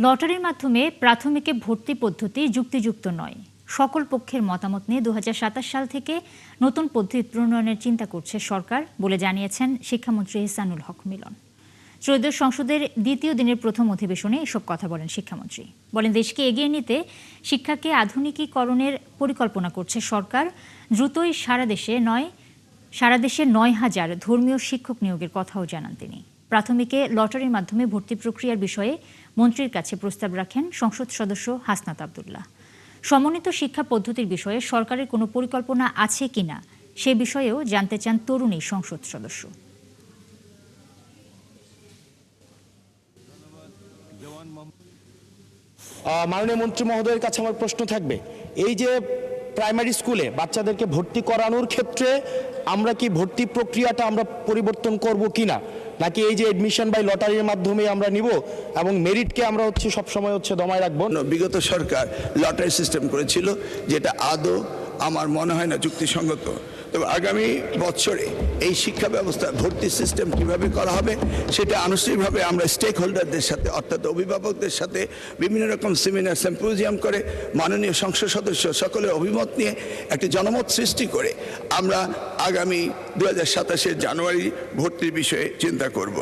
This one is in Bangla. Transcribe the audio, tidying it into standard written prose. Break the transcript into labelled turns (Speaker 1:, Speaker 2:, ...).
Speaker 1: লটারির মাধ্যমে প্রাথমিকে ভর্তি পদ্ধতি যুক্তিযুক্ত নয়। সকল পক্ষের মতামত নিয়ে ২০২৭ সাল থেকে নতুন পদ্ধতি প্রণয়নের চিন্তা করছে সরকার বলে জানিয়েছেন শিক্ষামন্ত্রী ইহসানুল হক মিলন। ত্রয়োদশ সংসদের দ্বিতীয় দিনের প্রথম অধিবেশনে এসব কথা বলেন শিক্ষামন্ত্রী। বলেন, দেশকে এগিয়ে নিতে শিক্ষাকে আধুনিকীকরণের পরিকল্পনা করছে সরকার। দ্রুতই সারা দেশে ৯,০০০ ধর্মীয় শিক্ষক নিয়োগের কথাও জানান তিনি। প্রাথমিকে লটারির মাধ্যমে ভর্তি প্রক্রিয়ার বিষয়ে মন্ত্রীর কাছে প্রস্তাব রাখেন সংসদ সদস্য হাসনাত আব্দুল্লাহ। সমন্বিত শিক্ষা পদ্ধতির বিষয়ে সরকারের কোনো পরিকল্পনা আছে কিনা সে বিষয়েও জানতে চান তরুণ এই সংসদ সদস্য।
Speaker 2: মাননীয় মন্ত্রী মহোদয়ের কাছে আমার প্রশ্ন থাকবে, এই যে প্রাইমারি স্কুলে বাচ্চাদেরকে ভর্তি করানোর ক্ষেত্রে আমরা কি ভর্তি প্রক্রিয়াটা আমরা পরিবর্তন করব কিনা, নাকি এই যে এডমিশন বাই লটারির মাধ্যমে আমরা নিব এবং মেরিটকে আমরা সবসময় দমায় রাখবো?
Speaker 3: বিগত সরকার লটারি সিস্টেম করেছিল, যেটা আদৌ আমার মনে হয় না যুক্তিসঙ্গত। তবে আগামী বছরে এই শিক্ষা ব্যবস্থা ভর্তি সিস্টেম কিভাবে করা হবে সেটা আনুষ্ঠানিকভাবে আমরা স্টেক হোল্ডারদের সাথে, অর্থাৎ অভিভাবকদের সাথে বিভিন্ন রকম সেমিনার সিম্পোজিয়াম করে মাননীয় সংসদ সদস্য সকলের অভিমত নিয়ে একটি জনমত সৃষ্টি করে আমরা আগামী ২০২৭ জানুয়ারি ভর্তির বিষয়ে চিন্তা করব।